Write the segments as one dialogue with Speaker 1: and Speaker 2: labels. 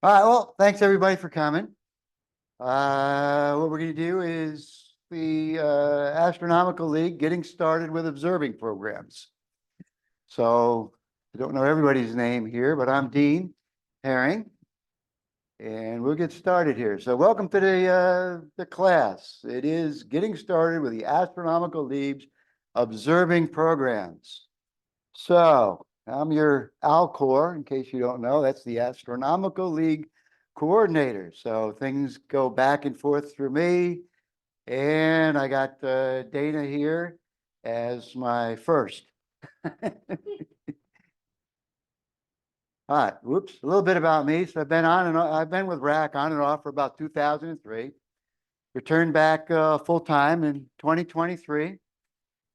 Speaker 1: All right, well, thanks everybody for coming. What we're going to do is the Astronomical League getting started with observing programs. So I don't know everybody's name here, but I'm Dean Herring, and we'll get started here. So welcome to the class. It is getting started with the Astronomical League's observing programs. So I'm your ALCOR, in case you don't know, that's the Astronomical League coordinator. So things go back and forth through me. And I got Dana here as my first. All right, whoops, a little bit about me. So I've been with RAC on and off for about 2003. Returned back full time in 2023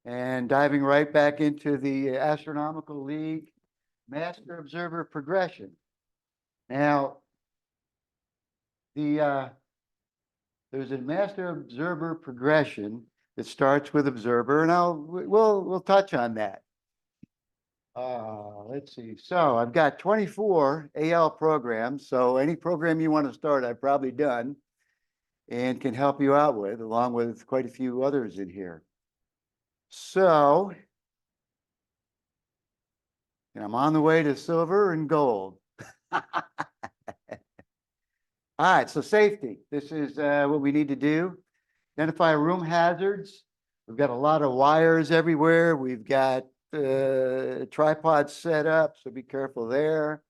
Speaker 1: and diving right back into the Astronomical League Master Observer Progression. Now, there's a Master Observer Progression that starts with Observer, and we'll touch on that. Let's see. So I've got 24 AL programs. So any program you want to start, I've probably done and can help you out with, along with quite a few others in here. So, and I'm on the way to silver and gold. All right, so safety. This is what we need to do. Identify room hazards. We've got a lot of wires everywhere. We've got tripods set up, so be careful there.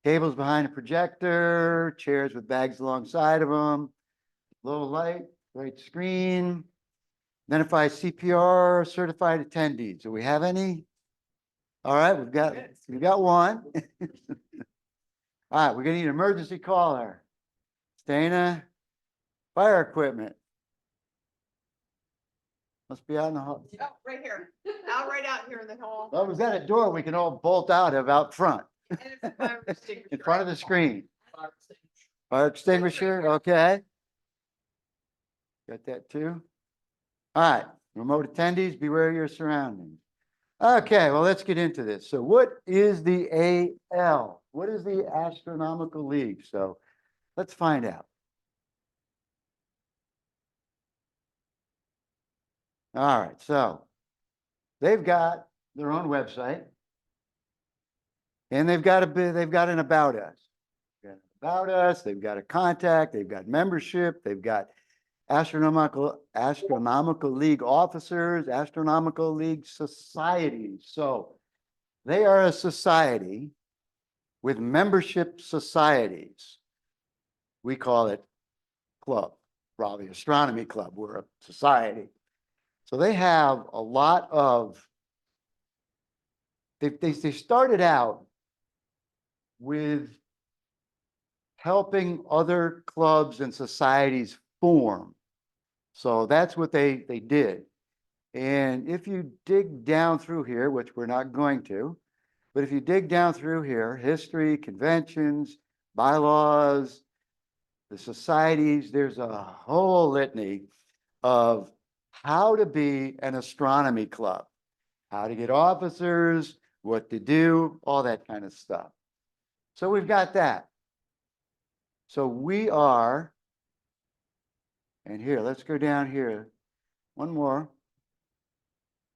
Speaker 1: Cables behind a projector, chairs with bags alongside of them. Low light, bright screen. Identify CPR certified attendees. Do we have any? All right, we've got one. All right, we're gonna need an emergency caller. Dana, fire equipment. Must be out in the hall.
Speaker 2: Oh, right here, right out here in the hall.
Speaker 1: Well, was that a door we can all bolt out of out front?
Speaker 2: And it's a fire extinguisher.
Speaker 1: In front of the screen.
Speaker 2: Fire extinguisher.
Speaker 1: Fire extinguisher, okay. Got that too. All right, remote attendees, beware your surroundings. Okay, well, let's get into this. So what is the AL? What is the Astronomical League? So let's find out. All right, so they've got their own website, and they've got an about us. About us, they've got a contact, they've got membership, they've got Astronomical League officers, Astronomical League societies. So they are a society with membership societies. We call it club, probably Astronomy Club. We're a society. So they have a lot of, they started out with helping other clubs and societies form. So that's what they did. And if you dig down through here, which we're not going to, but if you dig down through here, history, conventions, bylaws, the societies, there's a whole litany of how to be an astronomy club, how to get officers, what to do, all that kind of stuff. So we've got that. So we are, and here, let's go down here. One more.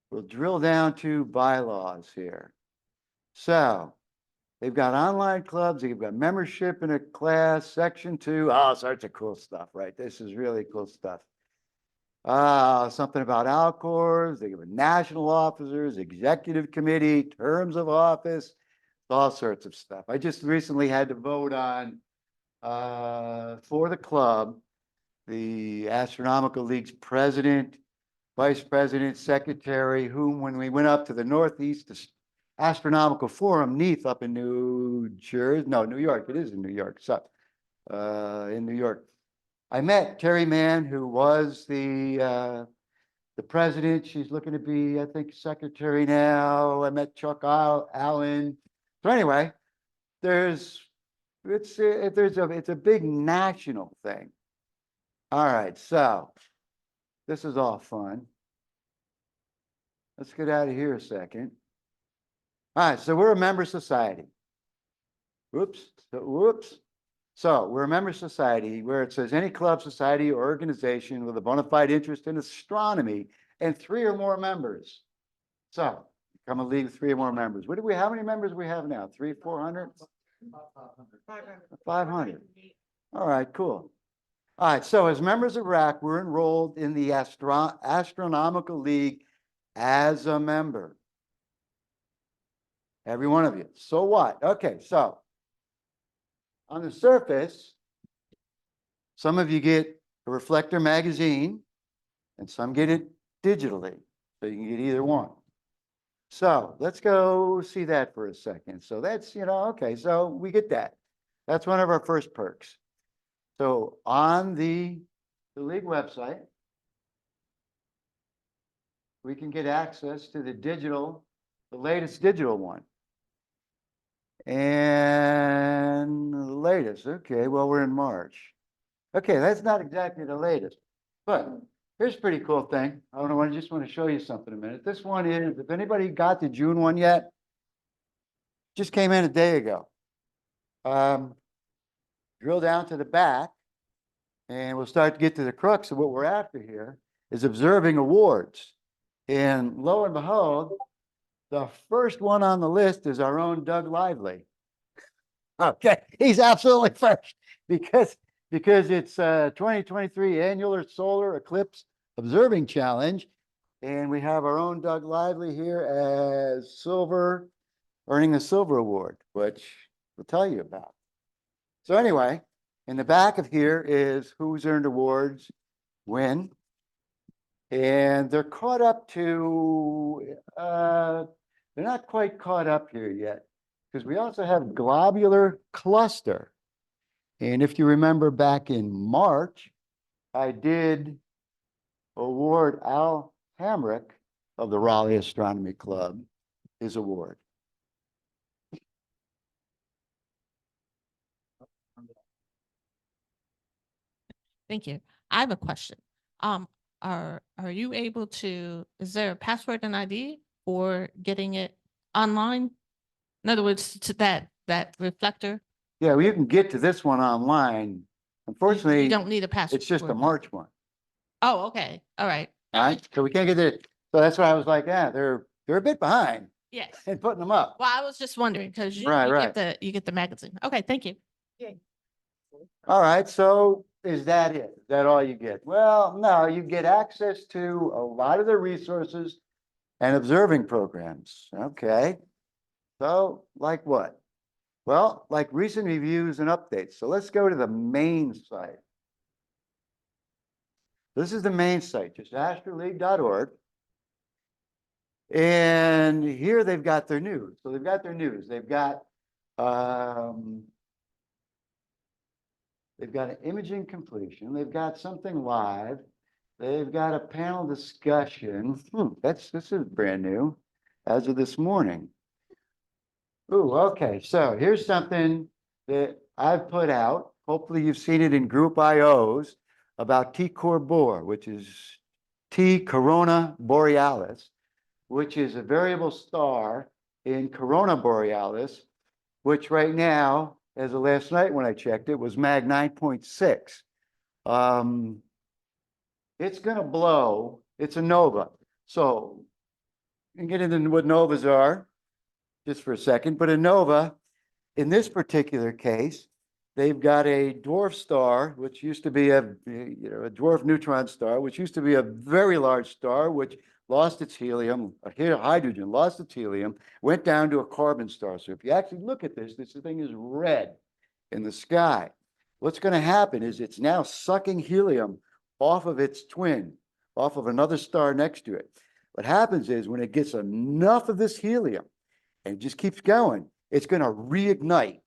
Speaker 1: We'll drill down to bylaws here. So they've got online clubs, they've got membership in a class, section 2, all sorts of cool stuff, right? This is really cool stuff. Something about ALCORs, they have national officers, executive committee, terms of office, all sorts of stuff. I just recently had to vote on, for the club, the Astronomical League's president, vice president, secretary, whom when we went up to the Northeast Astronomical Forum, NEAth up in New York, it is in New York, so, in New York. I met Terry Mann, who was the president. She's looking to be, I think, secretary now. I met Chuck Allen. So anyway, it's a big national thing. All right, so this is all fun. Let's get out of here a second. All right, so we're a member society. Whoops. So we're a member society where it says any club, society, or organization with a bona fide interest in astronomy and 3 or more members. So become a league with 3 or more members. What do we, how many members do we have now? 300, 400? 500. All right, cool. All right, so as members of RAC, we're enrolled in the Astronomical League as a member. Every one of you. So what? Okay, so on the surface, some of you get a reflector magazine and some get it digitally. So you can get either one. So let's go see that for a second. So that's, okay, so we get that. That's one of our first perks. So on the league website, we can get access to the latest digital one. And the latest, okay, well, we're in March. Okay, that's not exactly the latest, but here's a pretty cool thing. I just want to show you something a minute. This one is, if anybody got the June one yet, just came in a day ago. Drill down to the back, and we'll start to get to the crux of what we're after here, is observing awards. And lo and behold, the first one on the list is our own Doug Lively. Okay, he's absolutely first because it's 2023 Annular Solar Eclipse Observing Challenge, and we have our own Doug Lively here as silver, earning the silver award, which we'll tell you about. So anyway, in the back of here is who's earned awards, when, and they're caught up to, they're not quite caught up here yet, because we also have globular cluster. And if you remember back in March, I did award Al Hamrick of the Raleigh Astronomy Club his award.
Speaker 3: Thank you. I have a question. Are you able to, is there a password and ID for getting it online? In other words, to that reflector?
Speaker 1: Yeah, well, you can get to this one online. Unfortunately,
Speaker 3: You don't need a password.
Speaker 1: it's just
Speaker 3: for
Speaker 1: a
Speaker 3: it.
Speaker 1: March one.
Speaker 3: Oh, okay. All right.
Speaker 1: All right, so we can't get it. So that's why I was like, yeah, they're a bit behind
Speaker 3: Yes.
Speaker 1: in putting them up.
Speaker 3: Well, I was just wondering because
Speaker 1: Right.
Speaker 3: you get the magazine. Okay, thank you.
Speaker 1: All right, so is that it? Is that all you get? Well, no, you get access to a lot of the resources and observing programs. Okay. So like what? Well, like recent reviews and updates. So let's go to the main site. This is the main site, just astroleague.org. And here they've got their news. So they've got their news. They've got an imaging completion. They've got something live. They've got a panel discussion. This is brand new as of this morning. Ooh, okay. So here's something that I've put out. Hopefully you've seen it in group IOs about T Corboreal, which is T Corona Borealis, which is a variable star in Corona Borealis, which right now, as of last night when I checked it, was mag 9.6. It's going to blow. It's a nova. So you can get into what novas are just for a second, but a nova, in this particular case, they've got a dwarf star, which used to be a dwarf neutron star, which used to be a very large star, which lost its helium, hydrogen lost its helium, went down to a carbon star. So if you actually look at this thing is red in the sky. What's going to happen is it's now sucking helium off of its twin, off of another star next to it. What happens is when it gets enough of this helium and it just keeps going, it's going to reignite.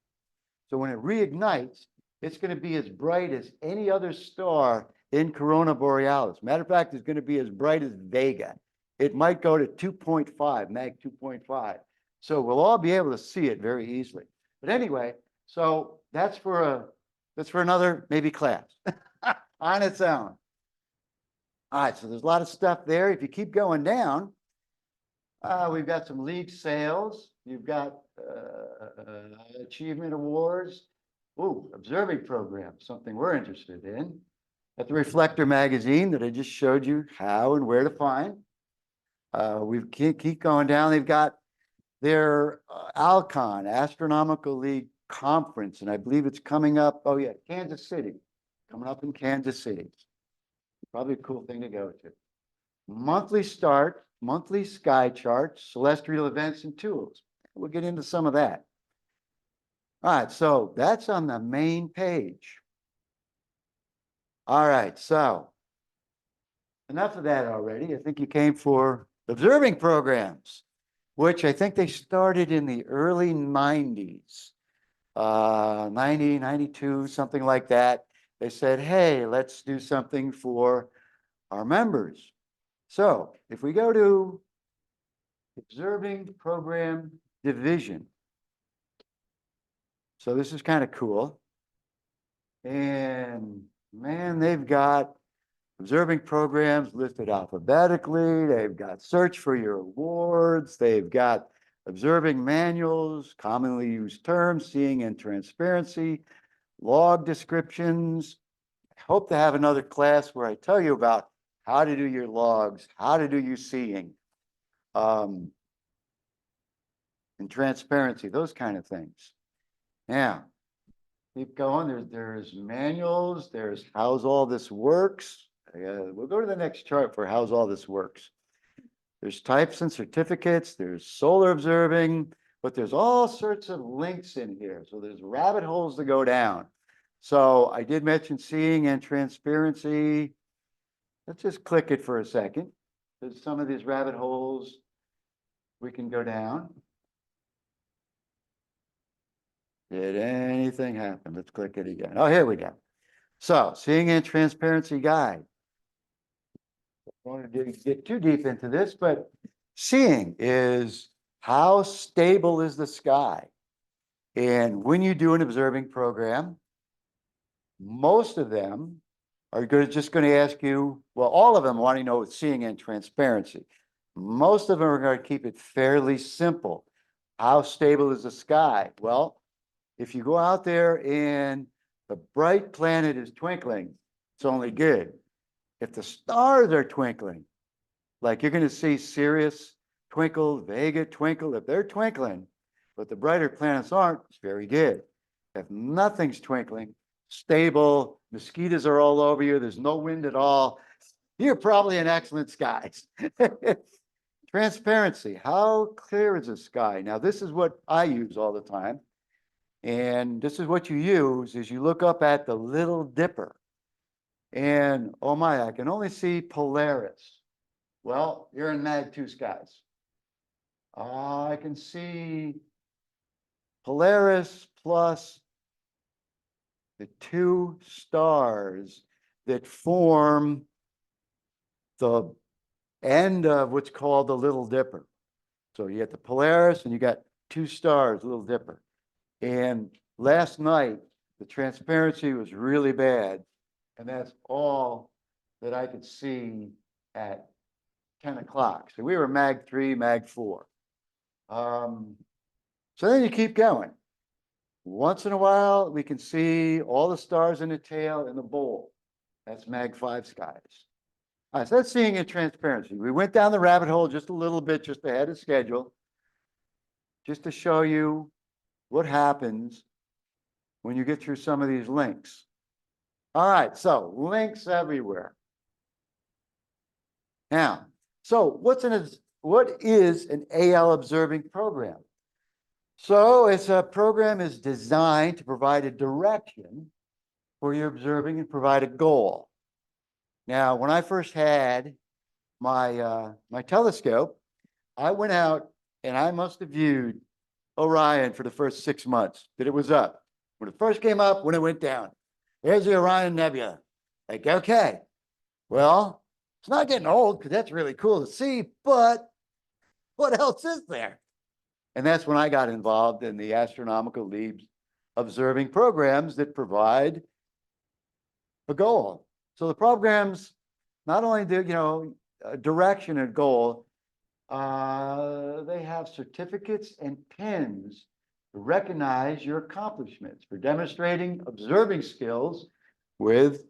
Speaker 1: So when it reignites, it's going to be as bright as any other star in Corona Borealis. Matter of fact, it's going to be as bright as Vega. It might go to 2.5, mag 2.5. So we'll all be able to see it very easily. But anyway, so that's for another maybe class on its own. All right, so there's a lot of stuff there. If you keep going down, we've got some league sales. You've got achievement awards. Ooh, observing program, something we're interested in. At the Reflector magazine that I just showed you how and where to find. We keep going down. They've got their ALCON, Astronomical League conference, and I believe it's coming up. Oh yeah, Kansas City, coming up in Kansas City. Probably a cool thing to go to. Monthly start, monthly sky charts, celestial events and tools. We'll get into some of that. All right, so that's on the main page. All right, so enough of that already. I think you came for observing programs, which I think they started in the early 90s, 90, 92, something like that. They said, hey, let's do something for our members. So if we go to observing program division, so this is kind of cool. And man, they've got observing programs listed alphabetically. They've got search for your awards. They've got observing manuals, commonly used terms, seeing and transparency, log descriptions. I hope to have another class where I tell you about how to do your logs, how to do your seeing, and transparency, those kind of things. Now, keep going. There's manuals. There's how's all this works. We'll go to the next chart for how's all this works. There's types and certificates. There's solar observing, but there's all sorts of links in here. So there's rabbit holes to go down. So I did mention seeing and transparency. Let's just click it for a second. There's some of these rabbit holes we can go down. Did anything happen? Let's click it again. Oh, here we go. So, seeing and transparency guide. I don't want to get too deep into this, but seeing is how stable is the sky? And when you do an observing program, most of them are just going to ask you, well, all of them want to know seeing and transparency. Most of them are going to keep it fairly simple. How stable is the sky? Well, if you go out there and the bright planet is twinkling, it's only good. If the stars are twinkling, like you're going to see Sirius twinkle, Vega twinkle, if they're twinkling, but the brighter planets aren't, it's very good. If nothing's twinkling, stable, mosquitoes are all over you, there's no wind at all, you're probably in excellent skies. Transparency, how clear is the sky? Now, this is what I use all the time. And this is what you use is you look up at the Little Dipper. And oh my, I can only see Polaris. Well, you're in Mag 2 skies. I can see Polaris plus the two stars that form the end of what's called the Little Dipper. So you got the Polaris and you got two stars, Little Dipper. And last night, the transparency was really bad. And that's all that I could see at 10 o'clock. So we were Mag 3, Mag 4. So then you keep going. Once in a while, we can see all the stars in the tail in the bowl. That's Mag 5 skies. All right, so that's seeing and transparency. We went down the rabbit hole just a little bit, just ahead of schedule, just to show you what happens when you get through some of these links. All right, so links everywhere. Now, so what is an AL observing program? So it's a program is designed to provide a direction for your observing and provide a goal. Now, when I first had my my telescope, I went out and I must have viewed Orion for the first 6 months that it was up. When it first came up, when it went down. There's the Orion Nebula. Like, okay, well, it's not getting old because that's really cool to see, but what else is there? And that's when I got involved in the Astronomical League observing programs that provide a goal. So the programs not only do, a direction and goal, they have certificates and pins to recognize your accomplishments for demonstrating observing skills with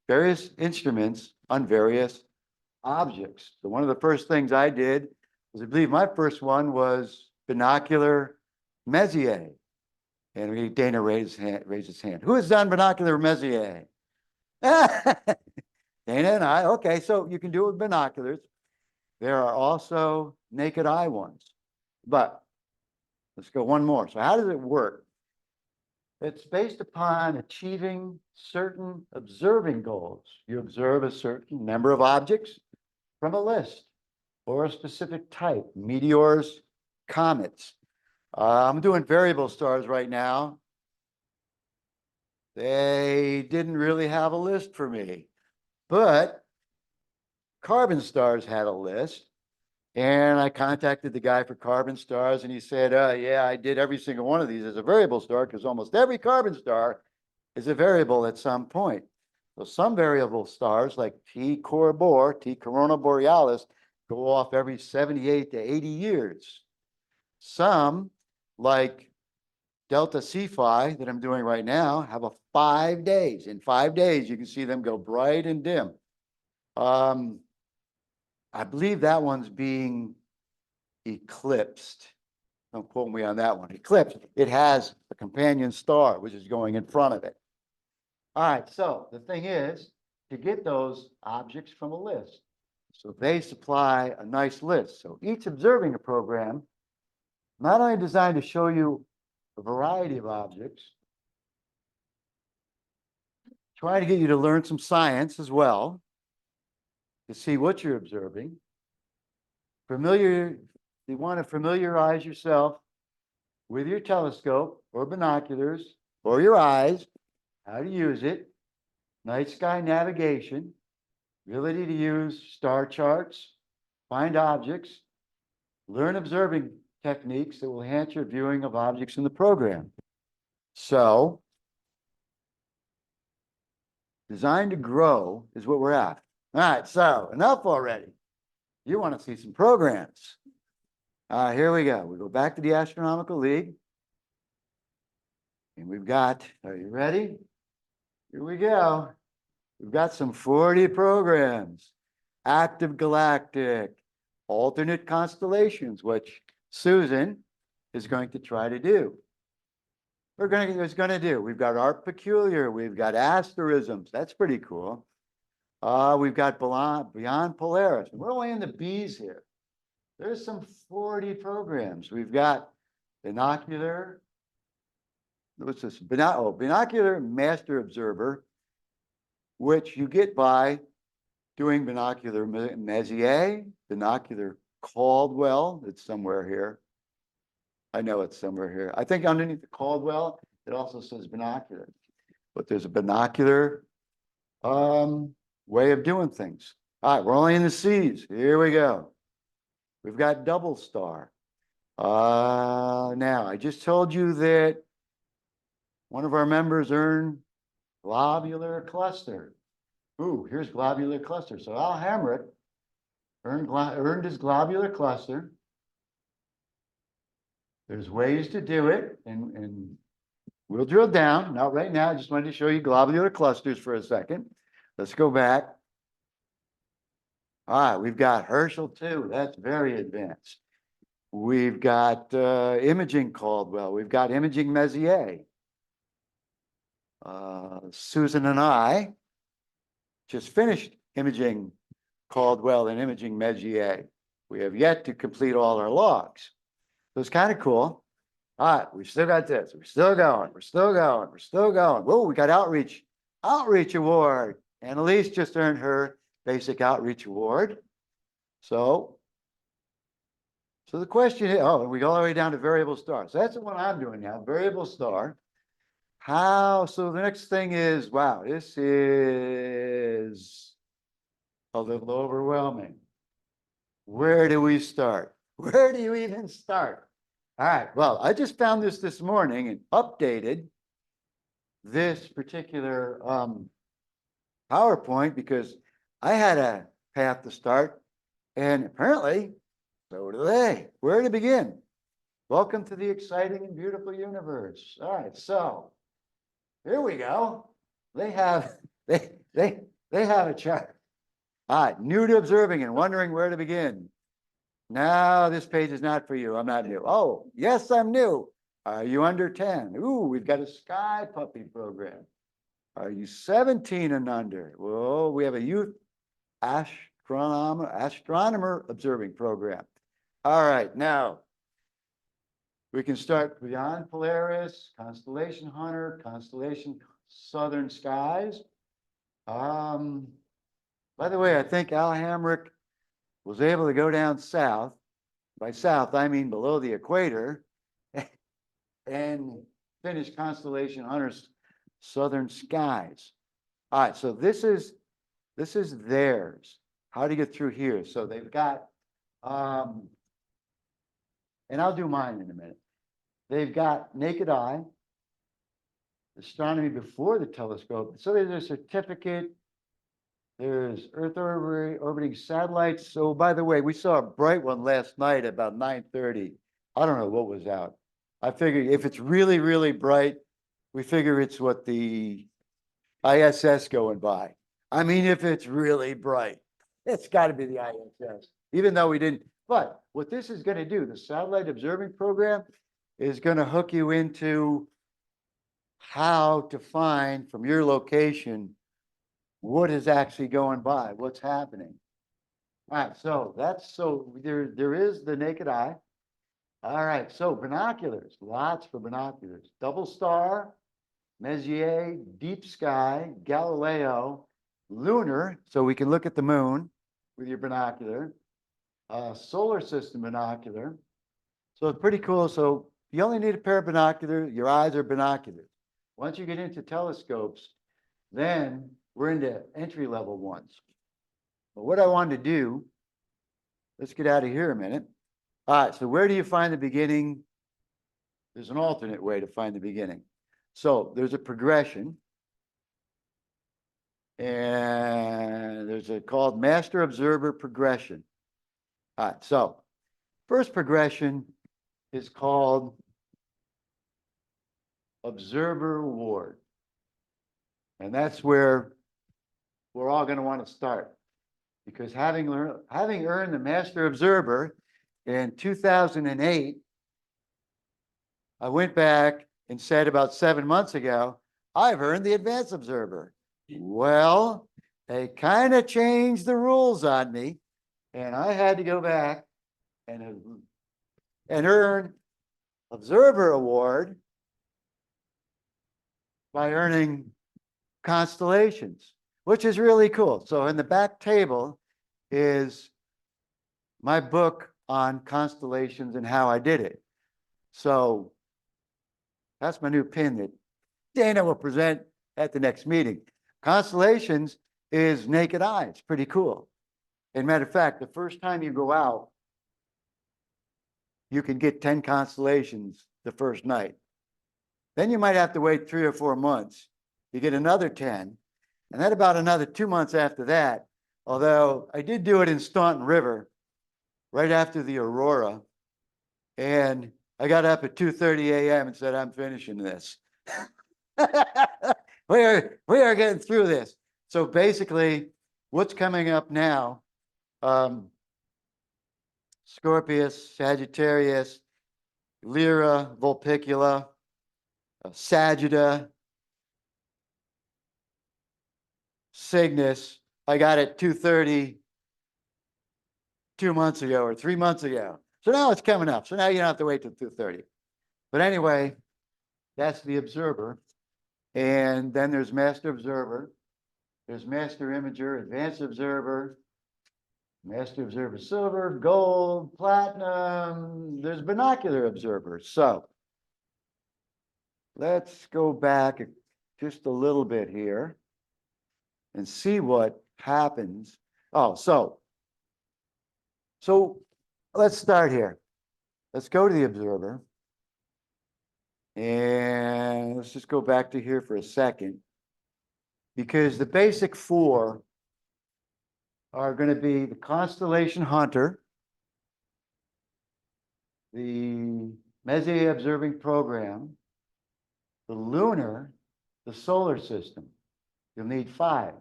Speaker 1: various instruments on various objects. So one of the first things I did was, I believe my first one was binocular Messier. And Dana raised his hand. Who has done binocular Messier? Dana and I. Okay, so you can do it with binoculars. There are also naked eye ones. But let's go one more. So how does it work? It's based upon achieving certain observing goals. You observe a certain number of objects from a list or a specific type, meteors, comets. I'm doing variable stars right now. They didn't really have a list for me, but carbon stars had a list. And I contacted the guy for carbon stars and he said, yeah, I did every single one of these as a variable star because almost every carbon star is a variable at some point. So some variable stars like T Corona Borealis, go off every 78 to 80 years. Some, like Delta Cephi that I'm doing right now, have a 5 days. In 5 days, you can see them go bright and dim. I believe that one's being eclipsed. Don't quote me on that one. Eclipsed. It has a companion star, which is going in front of it. All right, so the thing is to get those objects from a list. So they supply a nice list. So each observing a program, not only designed to show you a variety of objects, try to get you to learn some science as well, to see what you're observing. You want to familiarize yourself with your telescope or binoculars or your eyes, how to use it, night sky navigation, ability to use star charts, find objects, learn observing techniques that will enhance your viewing of objects in the program. So, designed to grow is what we're after. All right, so enough already. You want to see some programs. All right, here we go. We go back to the Astronomical League. And we've got, are you ready? Here we go. We've got some 40 programs. Active galactic, alternate constellations, which Susan is going to try to do. We've got Art Peculiar, we've got asterisms. That's pretty cool. We've got Beyond Polaris. We're only in the B's here. There's some 40 programs. We've got binocular. What's this? Binocular Master Observer, which you get by doing binocular Messier, binocular Caldwell. It's somewhere here. I know it's somewhere here. I think underneath the Caldwell, it also says binocular. But there's a binocular way of doing things. All right, we're only in the C's. Here we go. We've got double star. Now, I just told you that one of our members earned globular cluster. Ooh, here's globular cluster. So Al Hamrick earned his globular cluster. There's ways to do it, and we'll drill down. Not right now. I just wanted to show you globular clusters for a second. Let's go back. All right, we've got Herschel too. That's very advanced. We've got imaging Caldwell. We've got imaging Messier. Susan and I just finished imaging Caldwell and imaging Messier. We have yet to complete all our logs. So it's kind of cool. All right, we've still got this. We're still going. We're still going. We're still going. Whoa, we got Outreach Award. Annalise just earned her basic Outreach Award. So the question is, oh, we go all the way down to variable star. So that's what I'm doing now, variable star. So the next thing is, wow, this is a little overwhelming. Where do we start? Where do you even start? All right, well, I just found this morning and updated this particular PowerPoint because I had a path to start and apparently so do they. Where to begin? Welcome to the exciting and beautiful universe. All right, so here we go. They have they have a chart. All right, new to observing and wondering where to begin. No, this page is not for you. I'm not new. Oh, yes, I'm new. Are you under 10? Ooh, we've got a Sky Puppy program. Are you 17 and under? Well, we have a youth astronomer observing program. All right, now we can start beyond Polaris, Constellation Hunter, Constellation Southern Skies. By the way, I think Al Hamrick was able to go down south. By south, I mean below the equator, and finish Constellation Hunter's Southern Skies. All right, so this is theirs. How to get through here? So they've got, and I'll do mine in a minute. They've got naked eye, astronomy before the telescope. So there's a certificate. There's Earth orbiting satellites. So by the way, we saw a bright one last night about 9:30. I don't know what was out. I figure if it's really, really bright, we figure it's what the ISS going by. I mean, if it's really bright, it's got to be the ISS, even though we didn't. But what this is going to do, the satellite observing program is going to hook you into how to find from your location what is actually going by, what's happening. All right, so there is the naked eye. All right, so binoculars, lots for binoculars. Double star, Messier, deep sky, Galileo, lunar, so we can look at the moon with your binocular, solar system binocular. So it's pretty cool. So you only need a pair of binoculars, your eyes are binoculars. Once you get into telescopes, then we're into entry level ones. But what I wanted to do, let's get out of here a minute. All right, so where do you find the beginning? There's an alternate way to find the beginning. So there's a progression. And there's a called master observer progression. All right, so first progression is called observer award. And that's where we're all going to want to start. Because having earned the master observer in 2008, I went back and said about 7 months ago, I've earned the advanced observer. Well, they kind of changed the rules on me, and I had to go back and earn observer award by earning constellations, which is really cool. So in the back table is my book on constellations and how I did it. So that's my new pin that Dana will present at the next meeting. Constellations is naked eye. It's pretty cool. As a matter of fact, the first time you go out, you can get 10 constellations the first night. Then you might have to wait 3 or 4 months. You get another 10. And then about another 2 months after that, although I did do it in Staunton River right after the aurora. And I got up at 2:30 a.m. and said, I'm finishing this. We are getting through this. So basically, what's coming up now, Scorpius, Sagittarius, Lyra, Vulpicula, Sagitta, Cygnus, I got it 2:30 2 months ago or 3 months ago. So now it's coming up. So now you don't have to wait till 2:30. But anyway, that's the observer. And then there's master observer. There's master imager, advanced observer, master observer silver, gold, platinum. There's binocular observers. So let's go back just a little bit here and see what happens. Oh, so let's start here. Let's go to the observer. And let's just go back to here for a second, because the basic 4 are going to be the constellation hunter, the Messier observing program, the lunar, the solar system. You'll need 5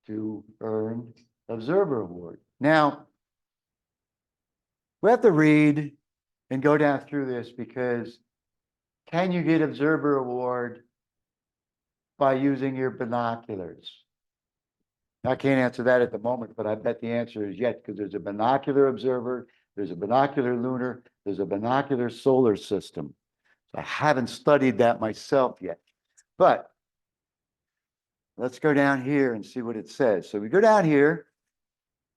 Speaker 1: to earn observer award. Now, we have to read and go down through this because can you get observer award by using your binoculars? I can't answer that at the moment, but I bet the answer is yes, because there's a binocular observer, there's a binocular lunar, there's a binocular solar system. I haven't studied that myself yet, but let's go down here and see what it says. So we go down here.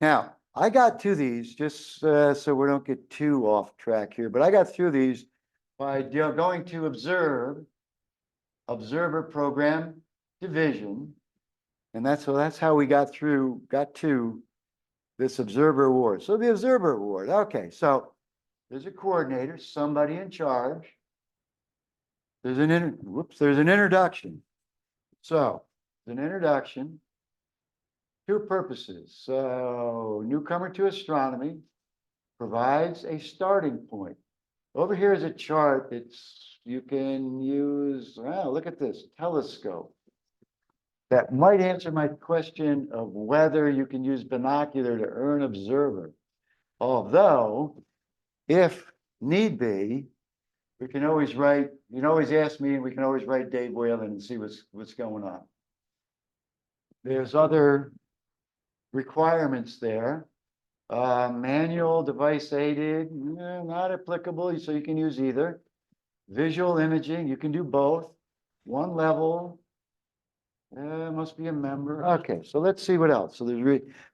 Speaker 1: Now, I got to these just so we don't get too off track here, but I got through these by going to observer program division. And that's how we got to this observer award. So the observer award. Okay, so there's a coordinator, somebody in charge. There's an introduction. So an introduction, 2 purposes. So newcomer to astronomy provides a starting point. Over here is a chart. You can use, look at this telescope. That might answer my question of whether you can use binocular to earn observer. Although, if need be, we can always write, you can always ask me and we can always write Dave Whalen and see what's going on. There's other requirements there. Manual, device aided, not applicable, so you can use either. Visual imaging, you can do both. 1 level, must be a member. Okay, so let's see what else.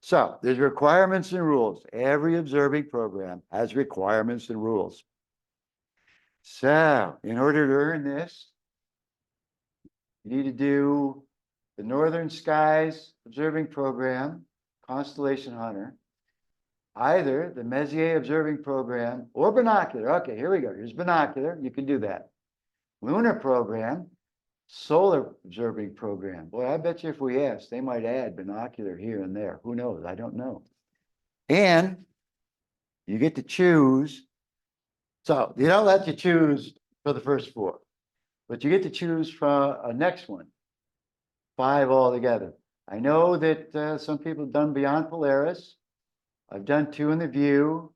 Speaker 1: So there's requirements and rules. Every observing program has requirements and rules. So in order to earn this, you need to do the Northern Skies Observing Program, Constellation Hunter, either the Messier Observing Program or binocular. Okay, here we go. Here's binocular. You can do that. Lunar Program, Solar Observing Program. Boy, I bet you if we asked, they might add binocular here and there. Who knows? I don't know. And you get to choose. So they don't let you choose for the first 4, but you get to choose from a next one. 5 altogether. I know that some people have done Beyond Polaris. I've done 2 in the View.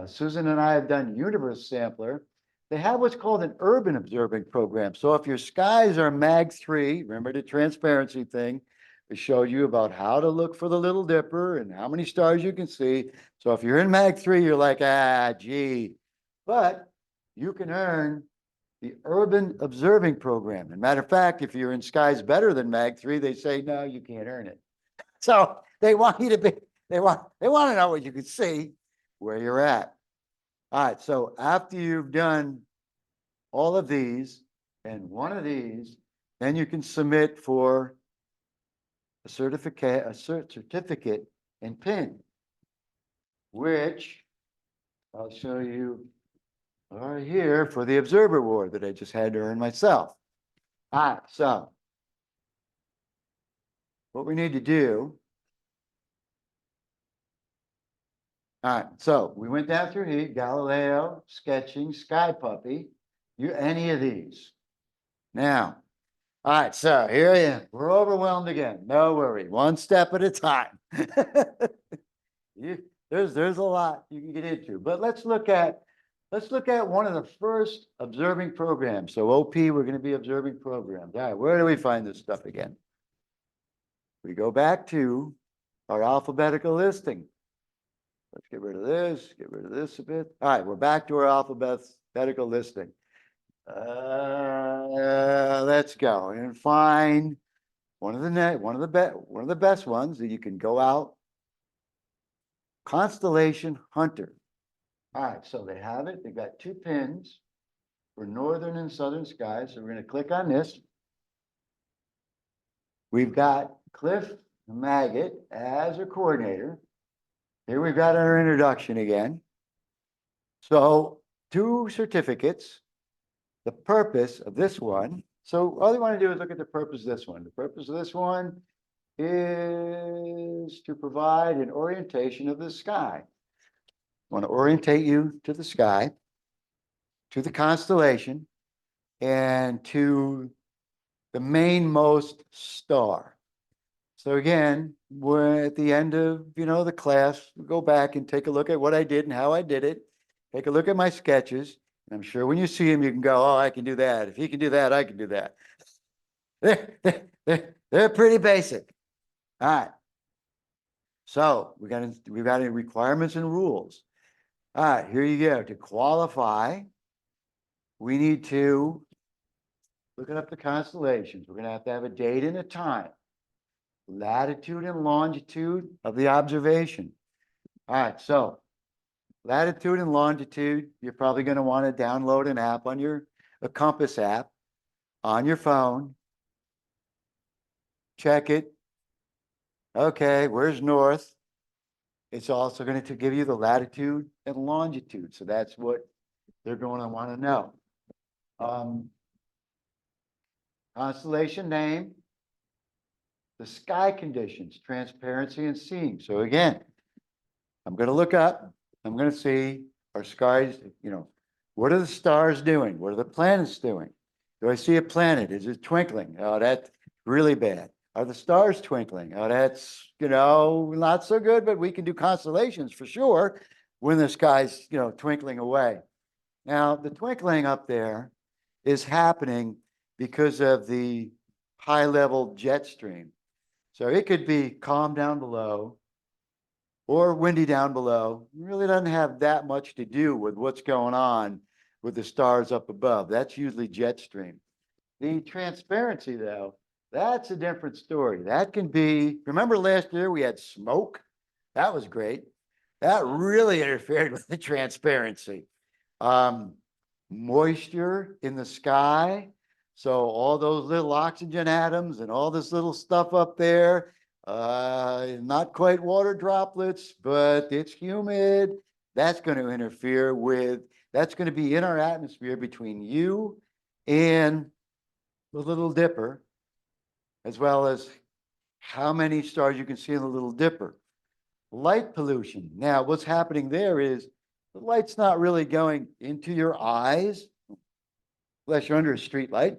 Speaker 1: Susan and I have done Universe Sampler. They have what's called an urban observing program. So if your skies are Mag 3, remember the transparency thing, we showed you about how to look for the Little Dipper and how many stars you can see. So if you're in Mag 3, you're like, gee. But you can earn the urban observing program. And matter of fact, if you're in skies better than Mag 3, they say, no, you can't earn it. So they want you to be, they want to know what you can see where you're at. All right, so after you've done all of these and one of these, then you can submit for a certificate and pin, which I'll show you right here for the Observer Award that I just had to earn myself. All right, so what we need to do. All right, so we went down through here, Galileo, sketching, Sky Puppy, any of these. Now, all right, so here I am. We're overwhelmed again. No worry, 1 step at a time. There's a lot you can get into, but let's look at one of the first observing programs. So OP, we're going to be observing programs. All right, where do we find this stuff again? We go back to our alphabetical listing. Let's get rid of this a bit. All right, we're back to our alphabetical listing. Let's go and find one of the best ones that you can go out. Constellation Hunter. All right, so they have it. They got 2 pins for northern and southern skies. So we're going to click on this. We've got Cliff Maggot as a coordinator. Here we've got our introduction again. So 2 certificates. The purpose of this one. So all you want to do is look at the purpose of this one. The purpose of this one is to provide an orientation of the sky. I want to orientate you to the sky. to the constellation and to the mainmost star. So again, we're at the end of, the class, we'll go back and take a look at what I did and how I did it. Take a look at my sketches. And I'm sure when you see them, you can go, oh, I can do that. If he can do that, I can do that. They're pretty basic. All right. So we've got any requirements and rules. All right, here you go. To qualify, we need to look up the constellations. We're going to have a date and a time, latitude and longitude of the observation. All right, so latitude and longitude, you're probably going to want to download an app on a compass app on your phone. Check it. Okay, where's north? It's also going to give you the latitude and longitude. So that's what they're going to want to know. Constellation name, the sky conditions, transparency and seeing. So again, I'm going to look up, I'm going to see our skies, what are the stars doing? What are the planets doing? Do I see a planet? Is it twinkling? Oh, that's really bad. Are the stars twinkling? Oh, that's, not so good, but we can do constellations for sure when the sky's, twinkling away. Now, the twinkling up there is happening because of the high level jet stream. So it could be calm down below or windy down below. It really doesn't have that much to do with what's going on with the stars up above. That's usually jet stream. The transparency, though, that's a different story. That can be, remember last year we had smoke? That was great. That really interfered with the transparency. Moisture in the sky. So all those little oxygen atoms and all this little stuff up there, not quite water droplets, but it's humid. That's going to interfere with, that's going to be in our atmosphere between you and the Little Dipper, as well as how many stars you can see in the Little Dipper. Light pollution. Now, what's happening there is the light's not really going into your eyes, unless you're under a street light.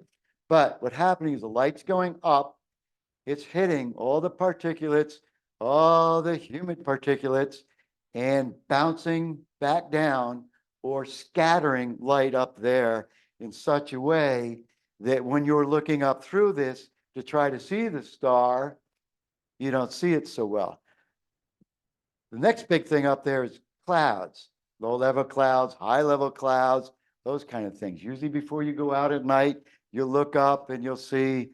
Speaker 1: But what's happening is the light's going up. It's hitting all the particulates, all the humid particulates, and bouncing back down or scattering light up there in such a way that when you're looking up through this to try to see the star, you don't see it so well. The next big thing up there is clouds, low level clouds, high level clouds, those kind of things. Usually before you go out at night, you'll look up and you'll see,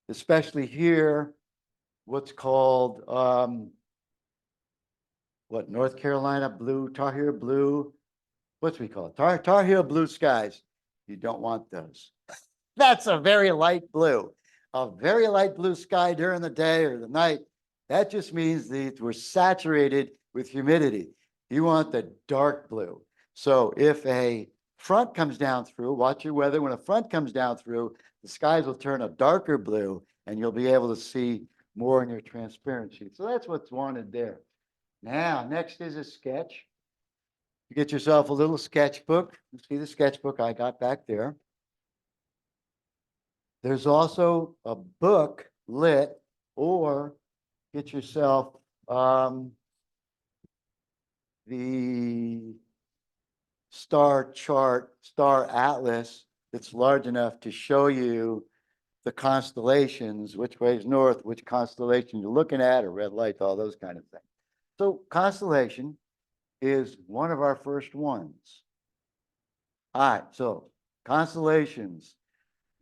Speaker 1: especially here, what's called, North Carolina blue, Tar Heel blue, what's we call it? Tar Heel blue skies. You don't want those. That's a very light blue. A very light blue sky during the day or the night, that just means that we're saturated with humidity. You want the dark blue. So if a front comes down through, watch your weather. When a front comes down through, the skies will turn a darker blue and you'll be able to see more in your transparency. So that's what's wanted there. Now, next is a sketch. You get yourself a little sketchbook. You see the sketchbook I got back there. There's also a book lit, or get yourself the star chart, star atlas that's large enough to show you the constellations, which way is north, which constellation you're looking at, or red lights, all those kind of things. So constellation is one of our first ones. All right, so constellations.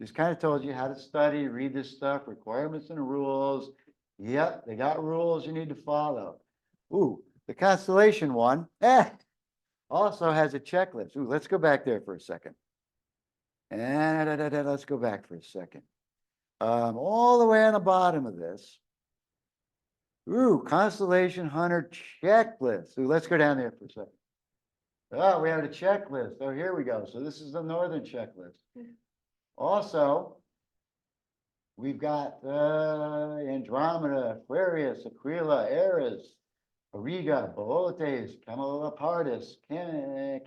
Speaker 1: Just kind of told you how to study, read this stuff, requirements and rules. Yep, they got rules you need to follow. Ooh, the constellation one also has a checklist. Ooh, let's go back there for a second. And let's go back for a second. All the way on the bottom of this. Ooh, Constellation Hunter checklist. Ooh, let's go down there for a second. Oh, we have a checklist. Oh, here we go. So this is the northern checklist. Also, we've got Andromeda, Aquarius, Aquila, Eris, Auriga, Boötes, Camelopardalis,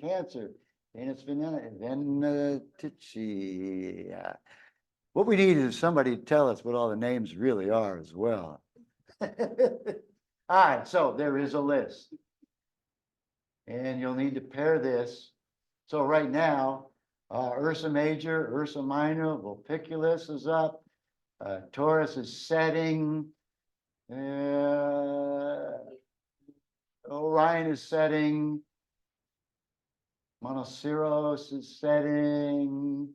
Speaker 1: Cancer, Venetici. Yeah. What we need is somebody to tell us what all the names really are as well. All right, so there is a list. And you'll need to pair this. So right now, Ursa Major, Ursa Minor, Vulpiculus is up. Taurus is setting. Orion is setting. Monoceros is setting.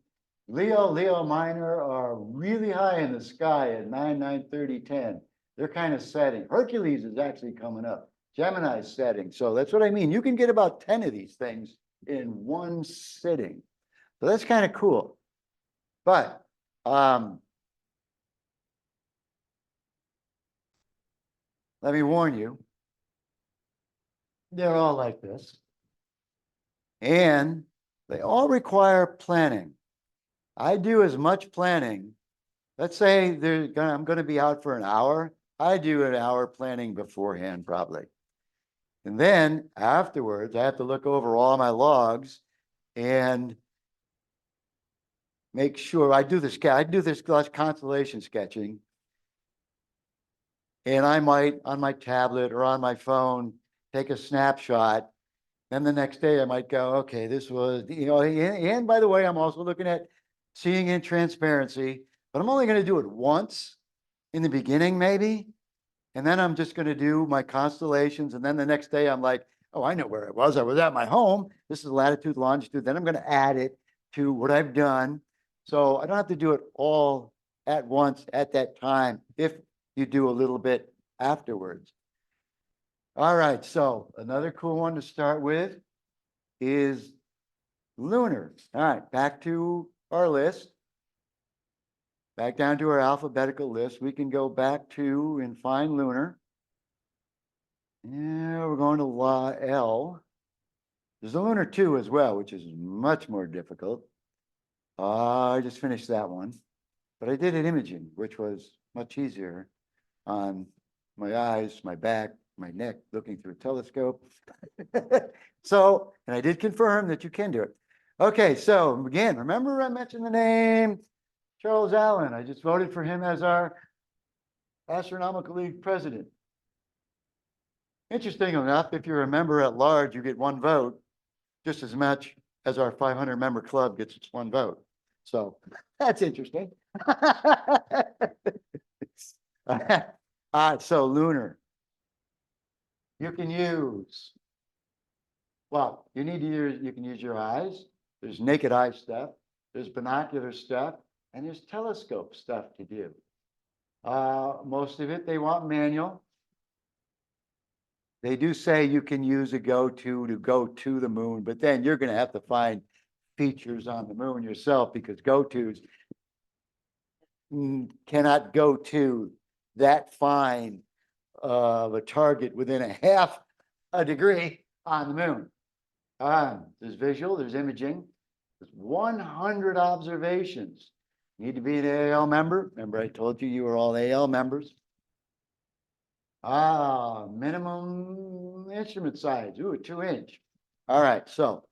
Speaker 1: Leo Minor are really high in the sky at 9, 9, 30, 10. They're kind of setting. Hercules is actually coming up. Gemini is setting. So that's what I mean. You can get about 10 of these things in one sitting. So that's kind of cool. But let me warn you, they're all like this. And they all require planning. I do as much planning. Let's say I'm going to be out for an hour. I do an hour planning beforehand, probably. And then afterwards, I have to look over all my logs and make sure I do this constellation sketching. And I might, on my tablet or on my phone, take a snapshot. Then the next day I might go, okay, this was, and by the way, I'm also looking at seeing in transparency, but I'm only going to do it once in the beginning, maybe. And then I'm just going to do my constellations. And then the next day I'm like, oh, I know where I was. I was at my home. This is latitude, longitude. Then I'm going to add it to what I've done. So I don't have to do it all at once at that time if you do a little bit afterwards. All right, so another cool one to start with is lunar. All right, back to our list. Back down to our alphabetical list. We can go back to and find lunar. Yeah, we're going to La L. There's a lunar 2 as well, which is much more difficult. I just finished that one, but I did an imaging, which was much easier on my eyes, my back, my neck, looking through a telescope. So, and I did confirm that you can do it. Okay, so again, remember I mentioned the name Charles Allen. I just voted for him as our Astronomical League president. Interesting enough, if you're a member at large, you get one vote, just as much as our 500 member club gets its one vote. So that's interesting. So lunar. You can use, well, you can use your eyes. There's naked eye stuff. There's binocular stuff. And there's telescope stuff to do. Most of it, they want manual. They do say you can use a to go to the moon, but then you're going to have to find features on the moon yourself because go-tos cannot go to that fine of a target within a half a degree on the moon. There's visual, there's imaging, there's 100 observations. You need to be an AL member. Remember, I told you were all AL members. Minimum instrument size. Ooh, 2-inch. All right, so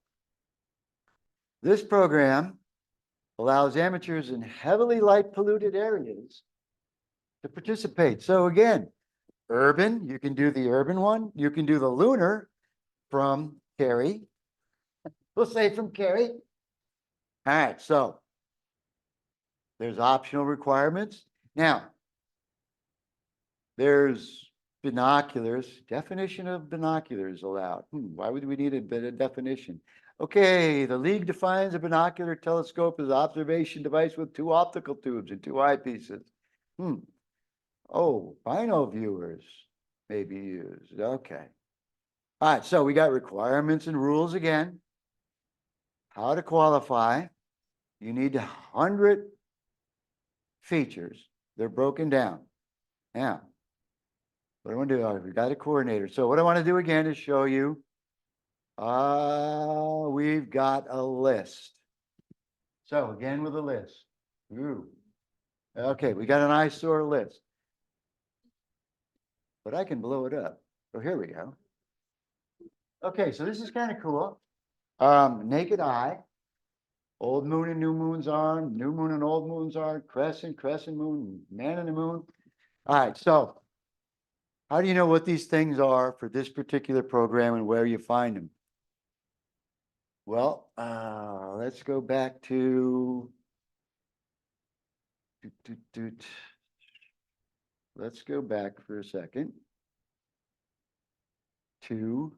Speaker 1: this program allows amateurs in heavily light polluted areas to participate. So again, urban, you can do the urban one. You can do the lunar from Cary. We'll say from Cary. All right, so there's optional requirements. Now, there's binoculars, definition of binoculars allowed. Why would we need a bit of definition? Okay, the league defines a binocular telescope as an observation device with 2 optical tubes and 2 eyepieces. Oh, bino viewers may be used. Okay. All right, so we got requirements and rules again. How to qualify. You need 100 features. They're broken down. Now, what I want to do, we got a coordinator. So what I want to do again is show you, we've got a list. So again with a list. Ooh. Okay, we got an eyesore list. But I can blow it up. So here we go. Okay, so this is kind of cool. Naked eye, old moon and new moon's arm, new moon and old moon's arm, crescent, crescent moon, man in the moon. All right, so how do you know what these things are for this particular program and where you find them? Well, let's go back to let's go back for a second to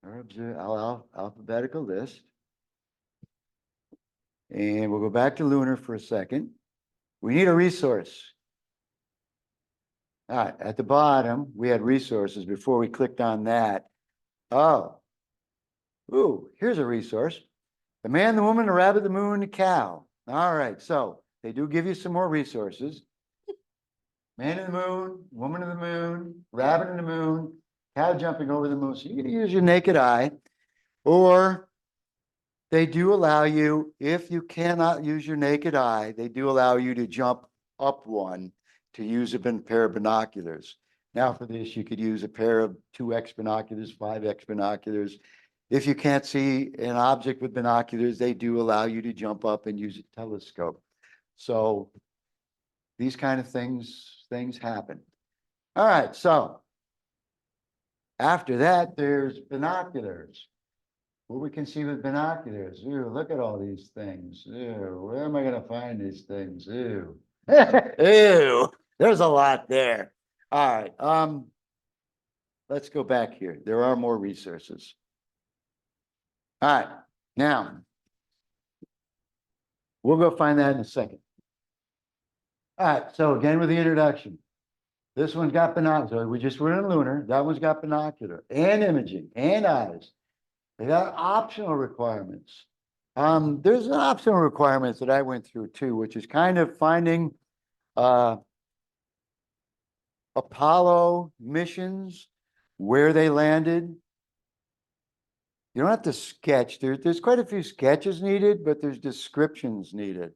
Speaker 1: our alphabetical list. And we'll go back to lunar for a second. We need a resource. All right, at the bottom, we had resources before we clicked on that. Oh, ooh, here's a resource. The man, the woman, the rabbit, the moon, the cow. All right, so they do give you some more resources. Man in the moon, woman in the moon, rabbit in the moon, cow jumping over the moon. So you can use your naked eye, or they do allow you, if you cannot use your naked eye, they do allow you to jump up one to use a pair of binoculars. Now for this, you could use a pair of 2x binoculars, 5x binoculars. If you can't see an object with binoculars, they do allow you to jump up and use a telescope. So these kind of things happen. All right, so after that, there's binoculars. What we can see with binoculars. Ew, look at all these things. Ew, where am I going to find these things? Ew. Ew, there's a lot there. All right, let's go back here. There are more resources. All right, now we'll go find that in a second. All right, so again with the introduction. This one's got binocular. We just went in lunar. That one's got binocular and imaging and eyes. They got optional requirements. There's an optional requirements that I went through too, which is kind of finding Apollo missions, where they landed. You don't have to sketch. There's quite a few sketches needed, but there's descriptions needed.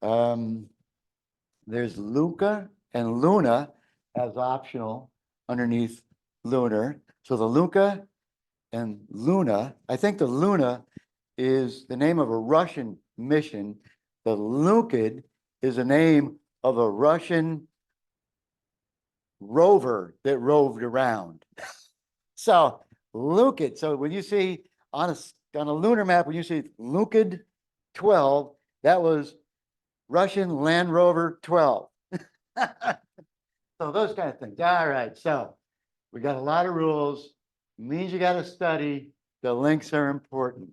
Speaker 1: There's Luca and Luna as optional underneath lunar. So the Luca and Luna, I think the Luna is the name of a Russian mission. The Lunkid is the name of a Russian rover that roved around. So Lunkid. So when you see on a lunar map, when you see Lunkid 12, that was Russian Land Rover 12. So those kind of things. All right. So we got a lot of rules. It means you got to study. The links are important.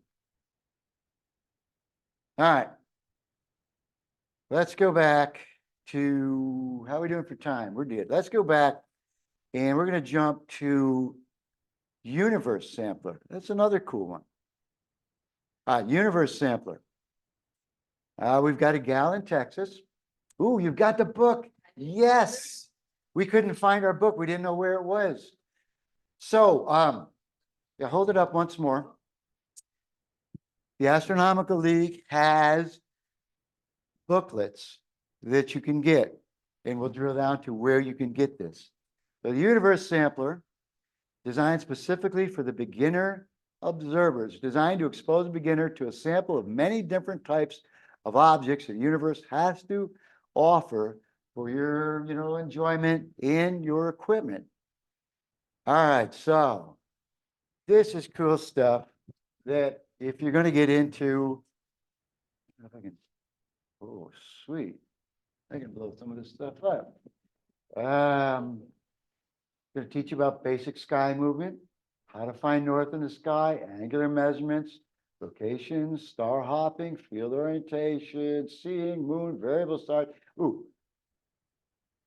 Speaker 1: All right. Let's go back to, how are we doing for time? We're good. Let's go back and we're going to jump to Universe Sampler. That's another cool one. Universe Sampler. We've got a gal in Texas. Ooh, you've got the book. Yes. We couldn't find our book. We didn't know where it was. So, yeah, hold it up once more. The Astronomical League has booklets that you can get, and we'll drill down to where you can get this. So the Universe Sampler, designed specifically for the beginner observers, designed to expose the beginner to a sample of many different types of objects the universe has to offer for your, enjoyment in your equipment. All right, so this is cool stuff that if you're going to get into, if I can, oh, sweet. I can blow some of this stuff up. Going to teach you about basic sky movement, how to find north in the sky, angular measurements, locations, star hopping, field orientation, seeing, moon, variable stars. Ooh,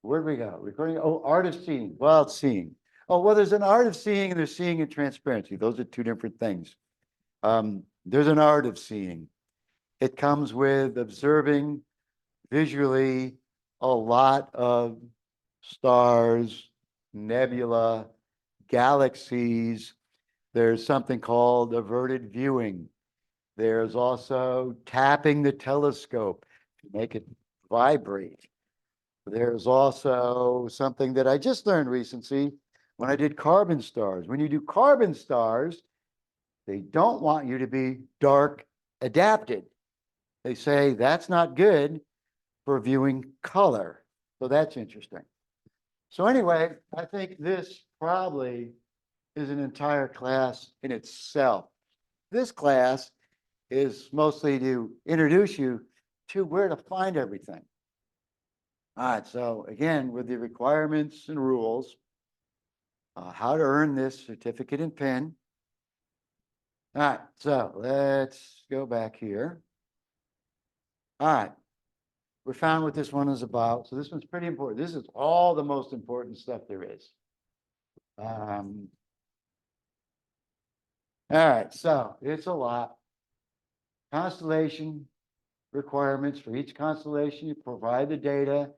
Speaker 1: where'd we go? Recording. Oh, art of seeing. Well, it's seeing. Oh, well, there's an art of seeing and there's seeing and transparency. Those are two different things. There's an art of seeing. It comes with observing visually a lot of stars, nebula, galaxies. There's something called averted viewing. There's also tapping the telescope to make it vibrate. There's also something that I just learned recently when I did carbon stars. When you do carbon stars, They don't want you to be dark adapted. They say that's not good for viewing color. So that's interesting. So anyway, I think this probably is an entire class in itself. This class is mostly to introduce you to where to find everything. All right, so again, with the requirements and rules, how to earn this certificate and pin. All right, so let's go back here. All right, we found what this one is about. So this one's pretty important. This is all the most important stuff there is. All right, so it's a lot. Constellation requirements for each constellation, you provide the data.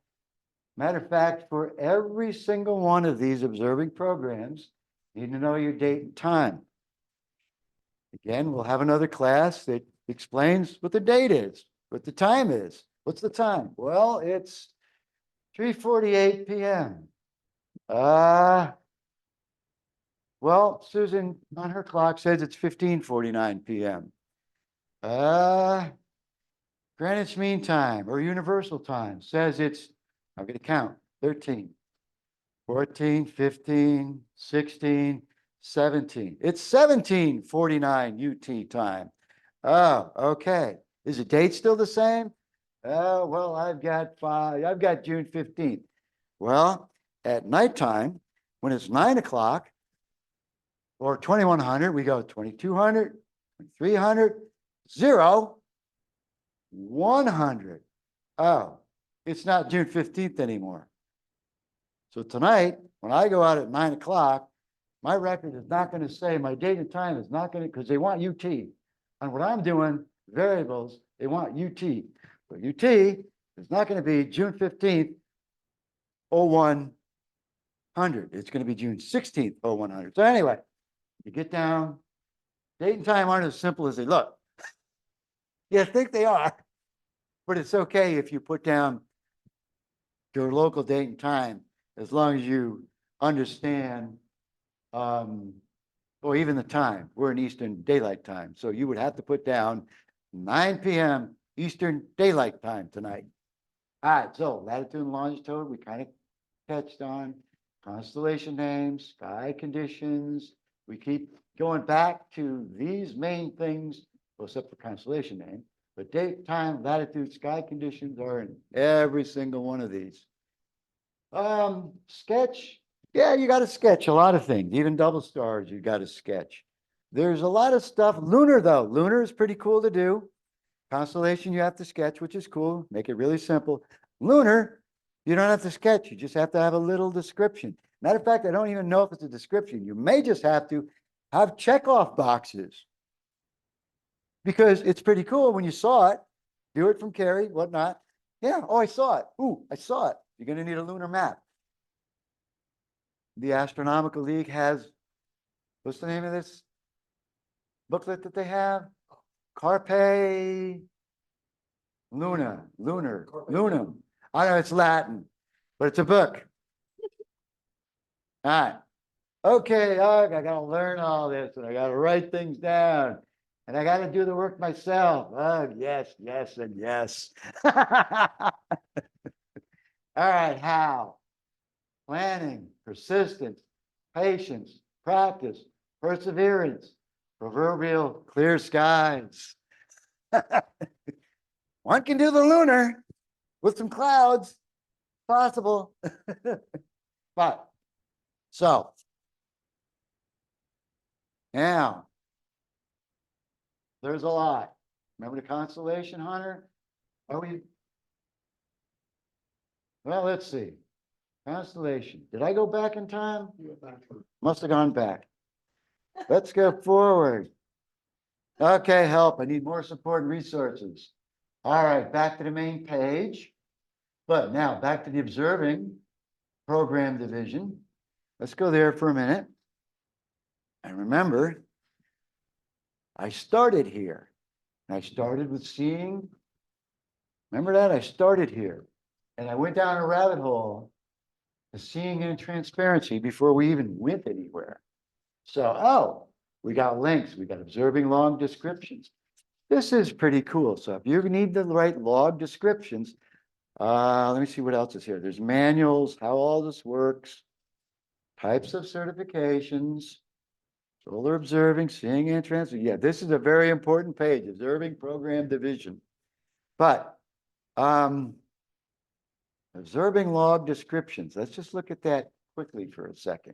Speaker 1: Matter of fact, for every single one of these observing programs, you need to know your date and time. Again, we'll have another class that explains what the date is, what the time is. What's the time? Well, it's 3:48 p.m. Well, Susan on her clock says it's 15:49 p.m. Greenwich Mean Time or Universal Time says it's, I'm going to count, 13, 14, 15, 16, 17. It's 17:49 UT time. Oh, okay. Is the date still the same? Oh, well, I've got June 15th. Well, at nighttime, when it's 9 o'clock or 2100, we go 2200, 2300, 0, 100. Oh, it's not June 15th anymore. So tonight, when I go out at 9 o'clock, my record is not going to say, my date and time is not going to, because they want UT. And what I'm doing, variables, they want UT. But UT is not going to be June 15th, 0100. It's going to be June 16th, 0100. So anyway, you get down, date and time aren't as simple as they look. You think they are, but it's okay if you put down your local date and time, as long as you understand, or even the time. We're in Eastern Daylight Time, so you would have to put down 9 p.m. Eastern Daylight Time tonight. All right, so latitude and longitude, we kind of touched on constellation names, sky conditions. We keep going back to these main things, well, except for constellation name, but date, time, latitude, sky conditions are in every single one of these. Sketch. Yeah, you got to sketch a lot of things, even double stars, you got to sketch. There's a lot of stuff. Lunar, though, lunar is pretty cool to do. Constellation, you have to sketch, which is cool. Make it really simple. Lunar, you don't have to sketch. You just have to have a little description. Matter of fact, I don't even know if it's a description. You may just have to have checkoff boxes, because it's pretty cool when you saw it. Do it from Carrie, whatnot. Yeah, oh, I saw it. Ooh, I saw it. You're going to need a lunar map. The Astronomical League has, what's the name of this booklet that they have? Carpe Luna, lunar, lunum. I know it's Latin, but it's a book. All right. Okay, I got to learn all this, and I got to write things down, and I got to do the work myself. Oh, yes, yes, and yes. All right, how? Planning, persistence, patience, practice, perseverance, proverbial clear skies. One can do the lunar with some clouds, possible. But, so, now, there's a lot. Remember the constellation hunter? Are we? Well, let's see. Constellation. Did I go back in time? Must have gone back. Let's go forward. Okay, help. I need more support and resources. All right, back to the main page. But now back to the observing program division. Let's go there for a minute. And remember, I started here. And I started with seeing. Remember that? I started here. And I went down a rabbit hole to seeing and transparency before we even went anywhere. So, oh, We got links, we got observing log descriptions. This is pretty cool. So if you need to write log descriptions, let me see what else is here. There's manuals, how all this works, types of certifications, solar observing, seeing and transmitting. Yeah, this is a very important page, observing program division. But observing log descriptions, let's just look at that quickly for a second.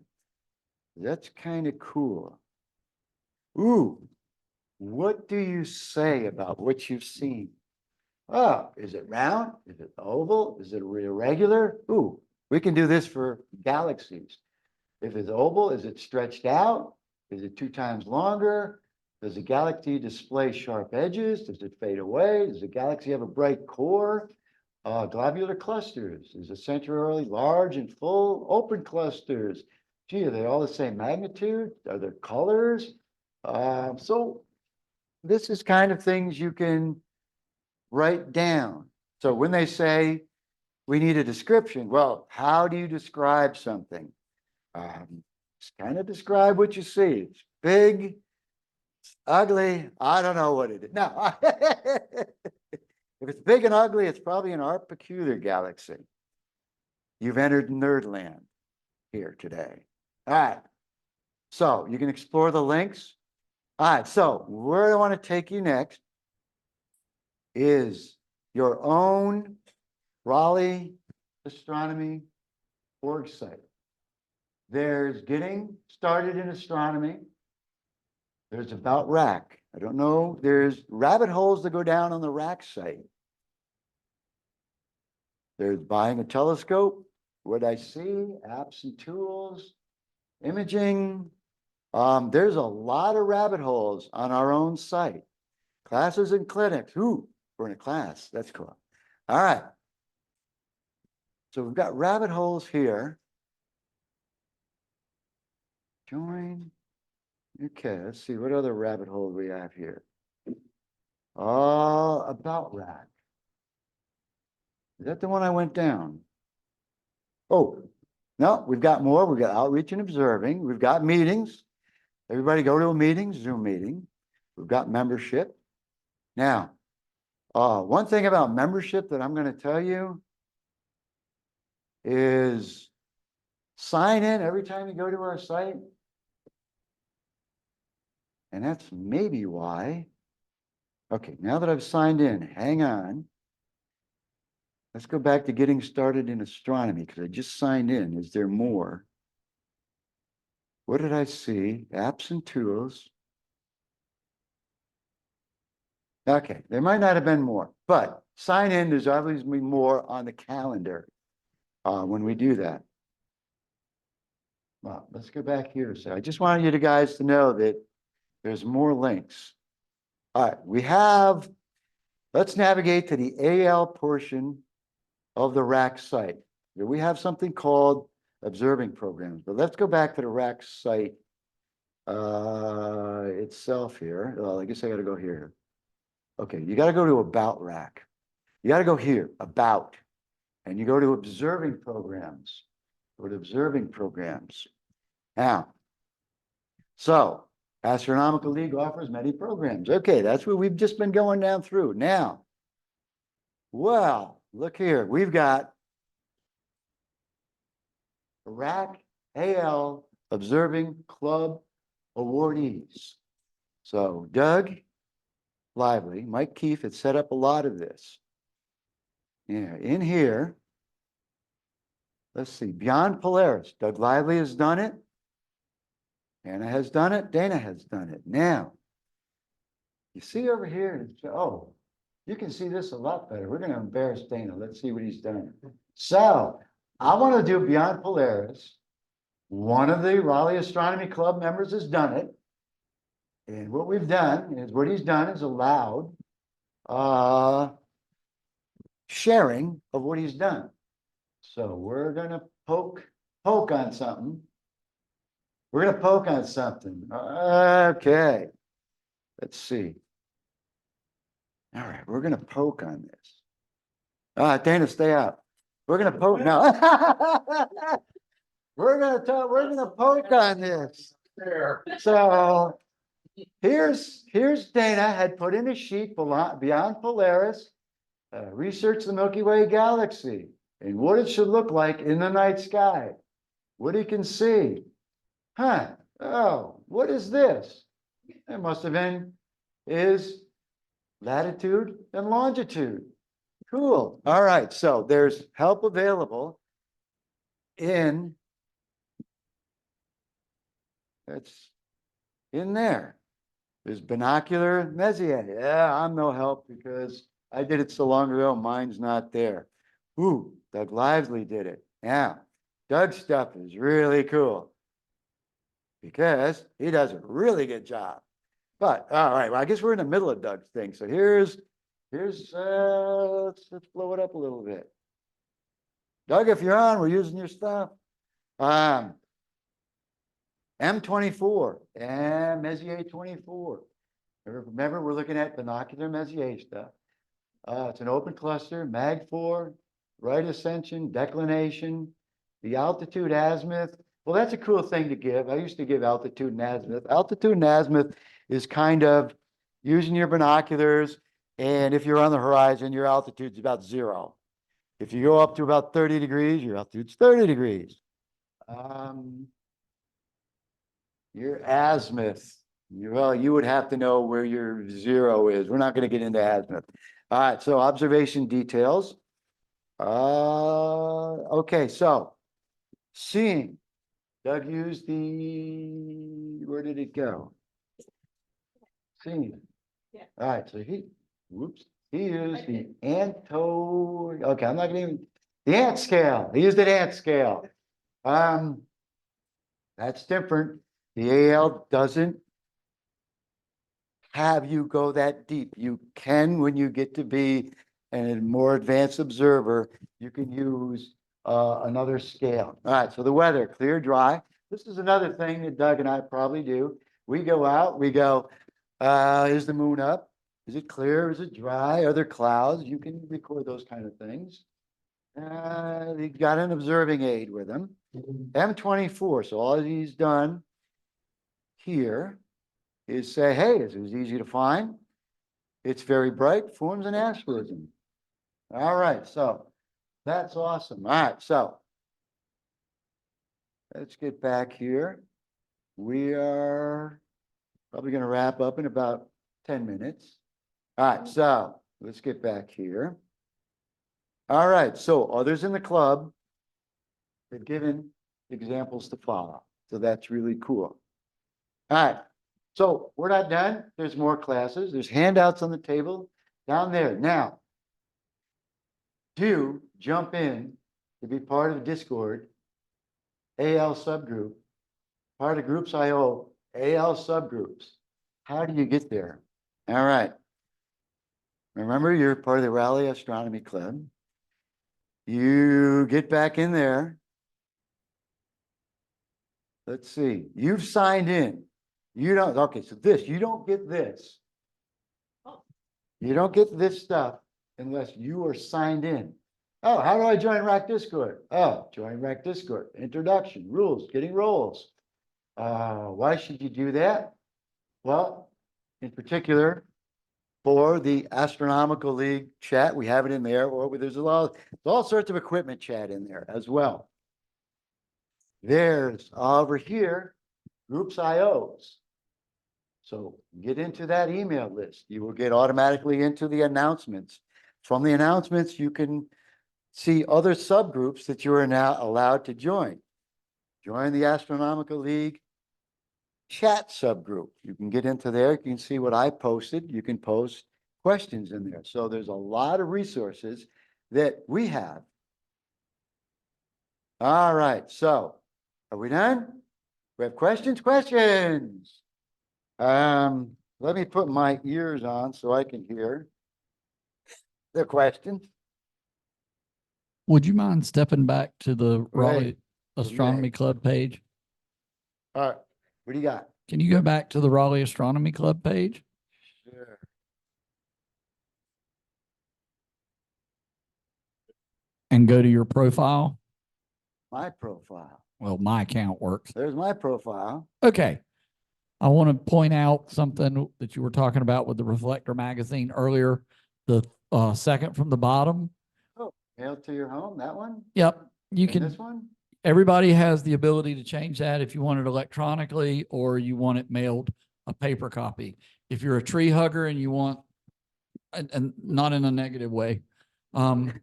Speaker 1: That's kind of cool. Ooh, what do you say about what you've seen? Oh, is it round? Is it oval? Is it irregular? Ooh, we can do this for galaxies. If it's oval, is it stretched out? Is it 2 times longer? Does the galaxy display sharp edges? Does it fade away? Does the galaxy have a bright core? Globular clusters. Is the center really large and full? Open clusters. Gee, are they all the same magnitude? Are there colors? So this is kind of things you can write down. So when they say we need a description, well, how do you describe something? Just kind of describe what you see. It's big, it's ugly. I don't know what it is. No, if it's big and ugly, it's probably in our peculiar galaxy. You've entered nerdland here today. All right. So you can explore the links. All right. So where I want to take you next is your own Raleigh Astronomy org site. There's getting started in astronomy. There's about RAC. I don't know. There's rabbit holes that go down on the RAC site. There's buying a telescope. What I see, apps and tools, imaging. There's a lot of rabbit holes on our own site. Classes and clinics. Ooh, we're in a class. That's cool. All right. So we've got rabbit holes here. Join. Okay, let's see what other rabbit hole we have here. About RAC. Is that the one I went down? Oh, no, we've got more. We've got outreach and observing. We've got meetings. Everybody go to a meeting, Zoom meeting. We've got membership. Now, one thing about membership that I'm going to tell you is sign in every time you go to our site. And that's maybe why. Okay, now that I've signed in, hang on. Let's go back to getting started in astronomy because I just signed in. Is there more? What did I see? Apps and tools. Okay, there might not have been more, but sign in. There's obviously more on the calendar when we do that. Well, let's go back here. So I just wanted you guys to know that there's more links. All right, let's navigate to the AL portion of the RAC site. Here we have something called observing programs, but let's go back to the RAC site itself here. Well, I guess I got to go here. Okay, you got to go to About RAC. You got to go here, About, and you go to Observing Programs. Go to Observing Programs. Now, so Astronomical League offers many programs. Okay, that's what we've just been going down through. Now, well, look here. We've got RAC AL Observing Club awardees. So Doug Lively, Mike Keefe had set up a lot of this. Yeah, in here, let's see, Beyond Polaris. Doug Lively has done it. Anna has done it. Dana has done it. Now, you see over here, oh, you can see this a lot better. We're going to embarrass Dana. Let's see what he's done. So I want to do Beyond Polaris. One of the Raleigh Astronomy Club members has done it. And what we've done is what he's done is allowed sharing of what he's done. So we're going to poke on something. We're going to poke on something. Okay. Let's see. All right. We're going to poke on this. Dana, stay out. We're going to poke now. We're going to poke on this. So Here's Dana had put in a sheet beyond Polaris, research the Milky Way galaxy and what it should look like in the night sky. What he can see. Huh, oh, what is this? It must have been his latitude and longitude. Cool. All right, so there's help available in, that's in there. There's binocular Messier. Yeah, I'm no help because I did it so long ago, mine's not there. Ooh, Doug Lively did it. Yeah, Doug's stuff is really cool because he does a really good job. But all right, well, I guess we're in the middle of Doug's thing. So here's let's blow it up a little bit. Doug, if you're on, we're using your stuff. M24 and Messier 24. Remember, we're looking at binocular Messier stuff. It's an open cluster, mag 4, right ascension, declination, the altitude azimuth. Well, that's a cool thing to give. I used to give altitude and azimuth. Altitude and azimuth is kind of using your binoculars, and if you're on the horizon, your altitude's about 0. If you go up to about 30 degrees, your altitude's 30 degrees. Your azimuth, well, you would have to know where your 0 is. We're not going to get into azimuth. All right, so observation details. Okay, so seeing. Doug used the, where did it go? Seeing.
Speaker 2: Yeah.
Speaker 1: All right, so he used the okay, I'm not gonna even, the ant scale. He used an ant scale. That's different. The AL doesn't have you go that deep. You can, when you get to be a more advanced observer, you can use another scale. All right, so the weather, clear, dry. This is another thing that Doug and I probably do. We go out, we go, is the moon up? Is it clear? Is it dry? Are there clouds? You can record those kind of things. He got an observing aid with him. M24, so all he's done here is say, hey, this is easy to find. It's very bright, forms an asterism. All right, so that's awesome. All right, so let's get back here. We are probably going to wrap up in about 10 minutes. All right, so let's get back here. All right, so others in the club have given examples to follow. So that's really cool. All right, so we're not done. There's more classes. There's handouts on the table down there. Now, do jump in to be part of the Discord, AL subgroup, part of Groups IO, AL subgroups. How do you get there? All right. Remember, you're part of the RAC Astronomy Club. You get back in there. Let's see. You've signed in. You don't, okay, so this, you don't get this. You don't get this stuff unless you are signed in. Oh, how do I join RAC Discord? Oh, join RAC Discord. Introduction, rules, getting roles. Why should you do that? Well, in particular, for the Astronomical League chat, we have it in there, or there's all sorts of equipment chat in there as well. There's over here, Groups IOs. So get into that email list. You will get automatically into the announcements. From the announcements, you can see other subgroups that you are now allowed to join. Join the Astronomical League chat subgroup. You can get into there. You can see what I posted. You can post questions in there. So there's a lot of resources that we have. All right. So are we done? We have questions? Questions. Let me put my ears on so I can hear the questions.
Speaker 4: Would you mind stepping back to the Raleigh
Speaker 1: Right.
Speaker 4: Astronomy Club page?
Speaker 1: All right. What do you got?
Speaker 4: Can you go back to the Raleigh Astronomy Club page
Speaker 1: Sure.
Speaker 4: and go to your profile?
Speaker 1: My profile.
Speaker 4: Well, my account works.
Speaker 1: There's my profile.
Speaker 4: Okay. I want to point out something that you were talking about with the Reflector magazine earlier, the second from the bottom.
Speaker 1: Mail to your home, that one?
Speaker 4: Yep, you
Speaker 1: And
Speaker 4: can,
Speaker 1: this one?
Speaker 4: everybody has the ability to change that if you want it electronically or you want it mailed a paper copy. If you're a tree hugger and you want, and not in a negative way, want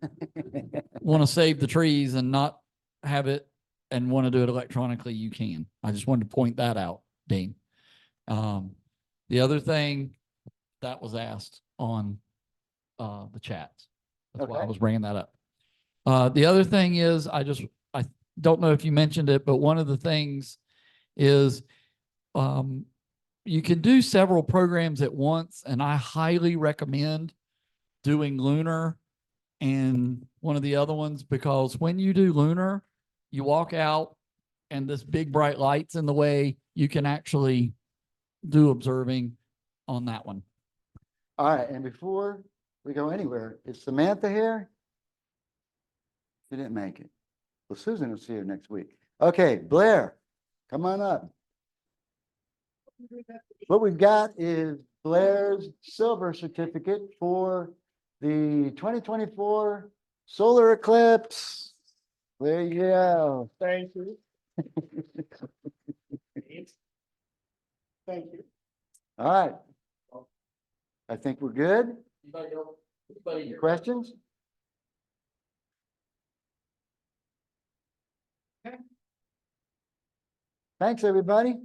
Speaker 4: to save the trees and not have it and want to do it electronically, you can. I just wanted to point that out, Dean. The other thing that was asked on the chats. That's why I
Speaker 1: Okay.
Speaker 4: was bringing that up. The other thing is, I don't know if you mentioned it, but one of the things is you can do several programs at once, and I highly recommend doing lunar and one of the other ones, because when you do lunar, you walk out and this big bright light's in the way, you can actually do observing on that one.
Speaker 1: All right, and before we go anywhere, is Samantha here? She didn't make it. Well, Susan will see her next week. Okay, Blair, come on up. What we've got is Blair's silver certificate for the 2024 solar eclipse. There you go.
Speaker 5: Thank you. Thank you.
Speaker 1: All right. I think we're good. Any questions? Thanks, everybody.